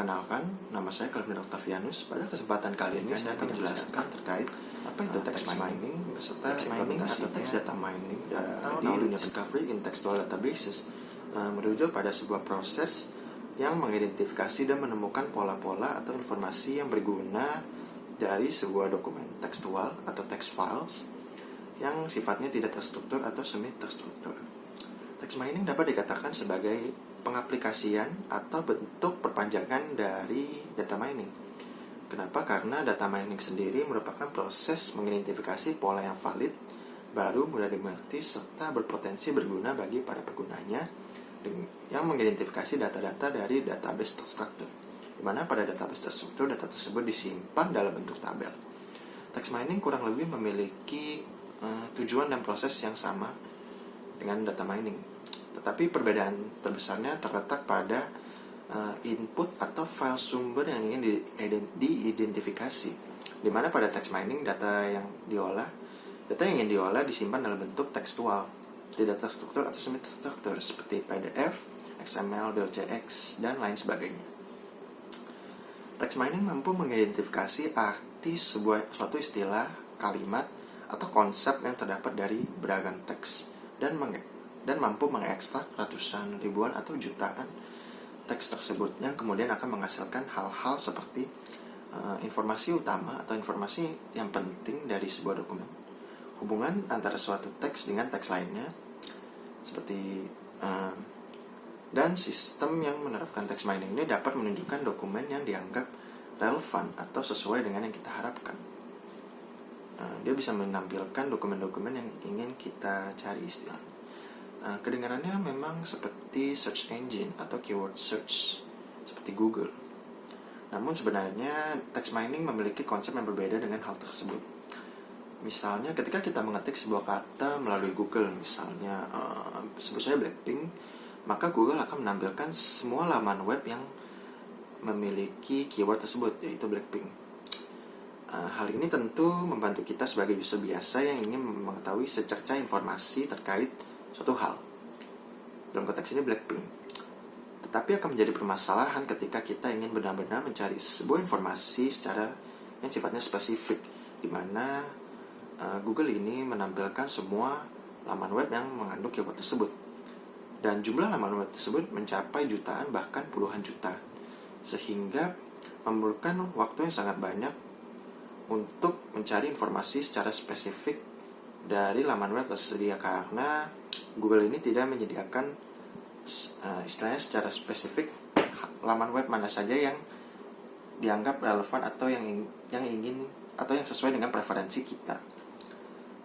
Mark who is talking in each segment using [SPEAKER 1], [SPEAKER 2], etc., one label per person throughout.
[SPEAKER 1] Perkenalkan, nama saya Kelvin Octavianus. Pada kesempatan kali ini saya akan menjelaskan terkait apa itu text mining beserta implementasi atau text data mining di dunia discovery in textual databases, merujuk pada sebuah proses yang mengidentifikasi dan menemukan pola-pola atau informasi yang berguna dari sebuah dokumen tekstual atau text files yang sifatnya tidak terstruktur atau semi terstruktur. Text mining dapat dikatakan sebagai pengaplikasian atau bentuk perpanjangan dari data mining. Kenapa? Karena data mining sendiri merupakan proses mengidentifikasi pola yang valid, baru, mudah dimengerti, serta berpotensi berguna bagi para penggunanya yang mengidentifikasi data-data dari database terstruktur, di mana pada database terstruktur data tersebut disimpan dalam bentuk tabel. Text mining kurang lebih memiliki tujuan dan proses yang sama dengan data mining. Tetapi perbedaan terbesarnya terletak pada input atau file sumber yang ingin diidentifikasi. Di mana pada text mining data yang ingin diolah disimpan dalam bentuk tekstual, tidak terstruktur atau semi terstruktur seperti PDF, XML, docx, dan lain sebagainya. Text mining mampu mengidentifikasi arti suatu istilah, kalimat, atau konsep yang terdapat dari beragam teks dan mampu mengekstrak ratusan, ribuan, atau jutaan teks tersebut yang kemudian akan menghasilkan hal-hal seperti informasi utama atau informasi yang penting dari sebuah dokumen, hubungan antara suatu teks dengan teks lainnya, seperti dan sistem yang menerapkan text mining ini dapat menunjukkan dokumen yang dianggap relevan atau sesuai dengan yang kita harapkan. Dia bisa menampilkan dokumen-dokumen yang ingin kita cari istilahnya. Kedengarannya memang seperti search engine atau keyword search seperti Google. Namun sebenarnya text mining memiliki konsep yang berbeda dengan hal tersebut. Misalnya ketika kita mengetik sebuah kata melalui Google, misalnya sebut saja Blackpink, maka Google akan menampilkan semua laman web yang memiliki keyword tersebut, yaitu Blackpink. Hal ini tentu membantu kita sebagai user biasa yang ingin mengetahui secerca informasi terkait suatu hal. Dalam konteks ini Blackpink. Tetapi akan menjadi permasalahan ketika kita ingin benar-benar mencari sebuah informasi secara yang sifatnya spesifik, di mana Google ini menampilkan semua laman web yang mengandung keyword tersebut. Dan jumlah laman web tersebut mencapai jutaan bahkan puluhan juta. Sehingga memerlukan waktu yang sangat banyak untuk mencari informasi secara spesifik dari laman web tersedia, karena Google ini tidak menyediakan istilahnya secara spesifik laman web mana saja yang dianggap relevan atau yang ingin atau yang sesuai dengan preferensi kita.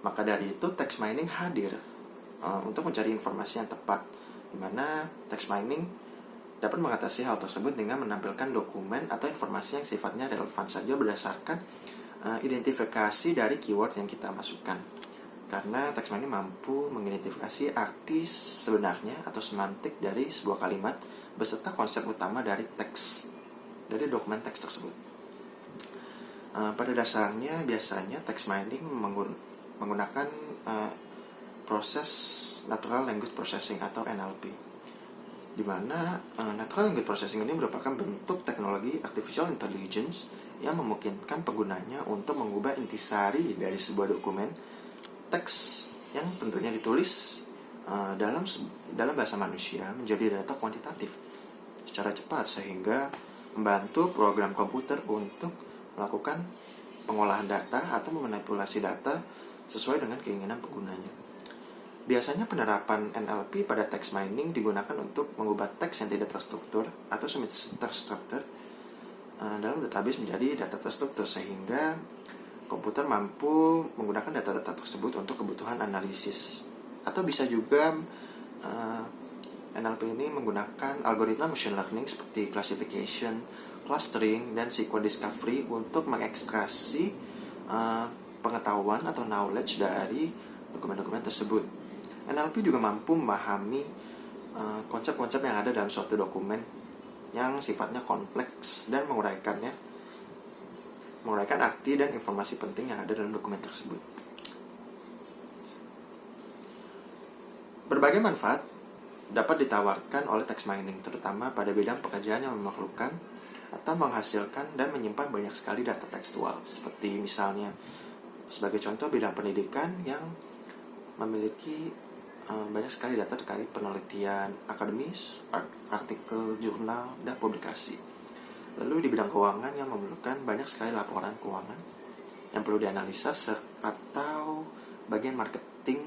[SPEAKER 1] Maka dari itu text mining hadir untuk mencari informasi yang tepat, di mana text mining dapat mengatasi hal tersebut dengan menampilkan dokumen atau informasi yang sifatnya relevan saja berdasarkan identifikasi dari keyword yang kita masukkan. Karena text mining mampu mengidentifikasi arti sebenarnya atau semantik dari sebuah kalimat beserta konsep utama dari dokumen teks tersebut. Pada dasarnya biasanya text mining menggunakan proses Natural Language Processing atau NLP, di mana Natural Language Processing ini merupakan bentuk teknologi Artificial Intelligence yang memungkinkan penggunanya untuk mengubah intisari dari sebuah dokumen teks yang tentunya ditulis dalam bahasa manusia menjadi data kuantitatif secara cepat, sehingga membantu program komputer untuk melakukan pengolahan data atau memanipulasi data sesuai dengan keinginan penggunanya. Biasanya penerapan NLP pada text mining digunakan untuk mengubah teks yang tidak terstruktur atau semi terstruktur dalam database menjadi data terstruktur, sehingga komputer mampu menggunakan data-data tersebut untuk kebutuhan analisis. Atau bisa juga NLP ini menggunakan algoritma machine learning seperti classification, clustering, dan sequence discovery untuk mengekstraksi pengetahuan atau knowledge dari dokumen-dokumen tersebut. NLP juga mampu memahami konsep-konsep yang ada dalam suatu dokumen yang sifatnya kompleks dan menguraikan arti dan informasi penting yang ada dalam dokumen tersebut. Berbagai manfaat dapat ditawarkan oleh text mining, terutama pada bidang pekerjaan yang memerlukan atau menghasilkan dan menyimpan banyak sekali data tekstual. Seperti misalnya, sebagai contoh bidang pendidikan yang memiliki banyak sekali data terkait penelitian akademis, artikel, jurnal, dan publikasi. Lalu di bidang keuangan yang memerlukan banyak sekali laporan keuangan yang perlu dianalisa, atau bagian marketing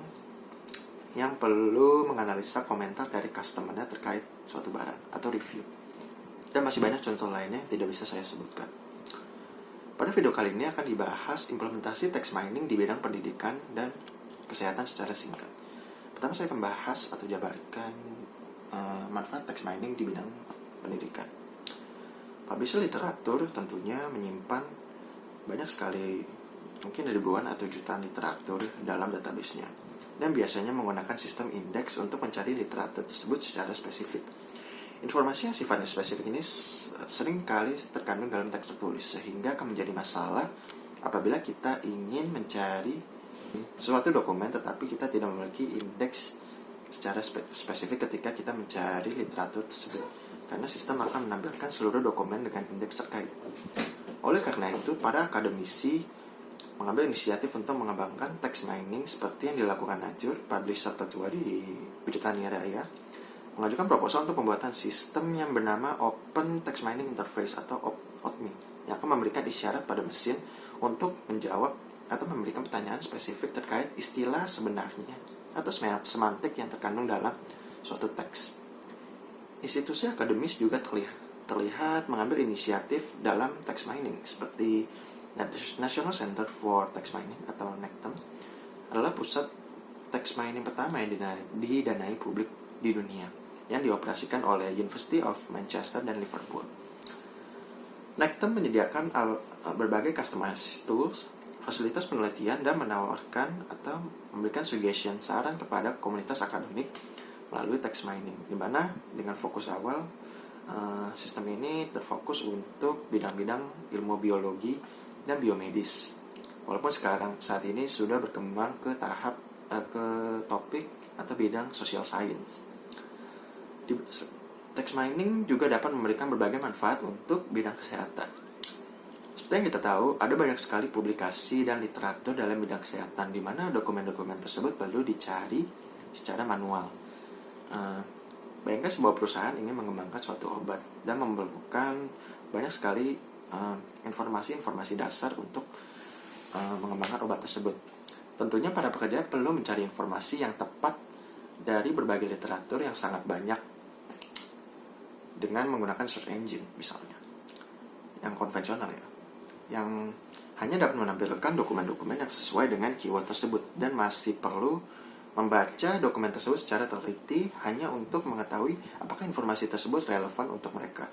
[SPEAKER 1] yang perlu menganalisa komentar dari customer-nya terkait suatu barang atau review. Dan masih banyak contoh lainnya yang tidak bisa saya sebutkan. Pada video kali ini akan dibahas implementasi text mining di bidang pendidikan dan kesehatan secara singkat. Pertama saya akan bahas atau jabarkan manfaat text mining di bidang pendidikan. Publisher literatur tentunya menyimpan banyak sekali, mungkin ribuan atau jutaan literatur dalam database-nya, dan biasanya menggunakan sistem indeks untuk mencari literatur tersebut secara spesifik. Informasi yang sifatnya spesifik ini sering kali terkandung dalam teks tertulis, sehingga akan menjadi masalah apabila kita ingin mencari suatu dokumen tetapi kita tidak memiliki indeks secara spesifik ketika kita mencari literatur tersebut, karena sistem akan menampilkan seluruh dokumen dengan indeks terkait. Oleh karena itu, para akademisi mengambil inisiatif untuk mengembangkan text mining seperti yang dilakukan Nature, publisher tertua di Britania Raya, mengajukan proposal untuk pembuatan sistem yang bernama Open Text Mining Interface atau OTMI, yang akan memberikan isyarat pada mesin untuk menjawab atau memberikan pertanyaan spesifik terkait istilah sebenarnya atau semantik yang terkandung dalam suatu teks. Institusi akademis juga terlihat mengambil inisiatif dalam text mining, seperti National Center for Text Mining atau NECTEM adalah pusat text mining pertama yang didanai publik di dunia, yang dioperasikan oleh University of Manchester dan Liverpool. NECTEM menyediakan berbagai customized tools, fasilitas penelitian, dan menawarkan atau memberikan suggestion saran kepada komunitas akademik melalui text mining, di mana dengan fokus awal sistem ini terfokus untuk bidang-bidang ilmu biologi dan biomedis. Walaupun saat ini sudah berkembang ke topik atau bidang social science. Text mining juga dapat memberikan berbagai manfaat untuk bidang kesehatan. Seperti yang kita tahu, ada banyak sekali publikasi dan literatur dalam bidang kesehatan, di mana dokumen-dokumen tersebut perlu dicari secara manual. Bayangkan sebuah perusahaan ingin mengembangkan suatu obat dan memerlukan banyak sekali informasi-informasi dasar untuk mengembangkan obat tersebut. Tentunya para pekerja perlu mencari informasi yang tepat dari berbagai literatur yang sangat banyak dengan menggunakan search engine misalnya, yang konvensional ya, yang hanya dapat menampilkan dokumen-dokumen yang sesuai dengan keyword tersebut, dan masih perlu membaca dokumen tersebut secara teliti hanya untuk mengetahui apakah informasi tersebut relevan untuk mereka.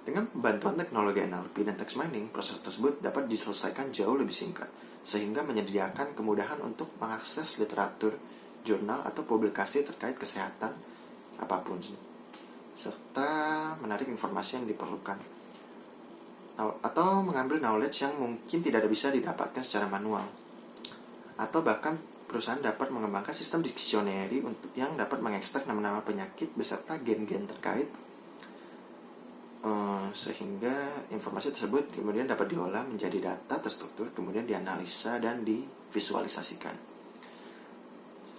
[SPEAKER 1] Dengan bantuan teknologi NLP dan text mining, proses tersebut dapat diselesaikan jauh lebih singkat, sehingga menyediakan kemudahan untuk mengakses literatur, jurnal, atau publikasi terkait kesehatan apapun, serta menarik informasi yang diperlukan, atau mengambil knowledge yang mungkin tidak bisa didapatkan secara manual. Atau bahkan perusahaan dapat mengembangkan sistem dictionary yang dapat mengekstrak nama-nama penyakit beserta gen-gen terkait, sehingga informasi tersebut kemudian dapat diolah menjadi data terstruktur, kemudian dianalisa dan divisualisasikan.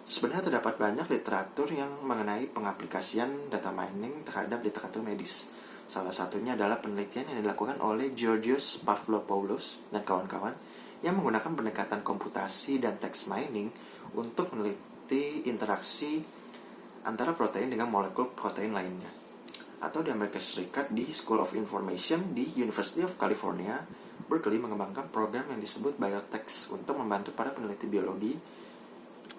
[SPEAKER 1] Sebenarnya terdapat banyak literatur yang mengenai pengaplikasian data mining terhadap literatur medis. Salah satunya adalah penelitian yang dilakukan oleh Georgios Pavlopoulos dan kawan-kawan, yang menggunakan pendekatan komputasi dan text mining untuk meneliti interaksi antara protein dengan molekul protein lainnya. Atau di Amerika Serikat, di School of Information di University of California, Berkeley mengembangkan program yang disebut Biotex untuk membantu para peneliti biologi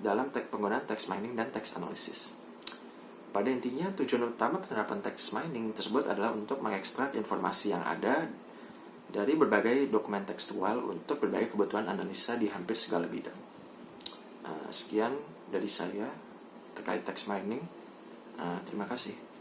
[SPEAKER 1] dalam penggunaan text mining dan text analysis. Pada intinya, tujuan utama penerapan text mining tersebut adalah untuk mengekstrak informasi yang ada dari berbagai dokumen tekstual untuk berbagai kebutuhan analisa di hampir segala bidang. Sekian dari saya terkait text mining. Terima kasih.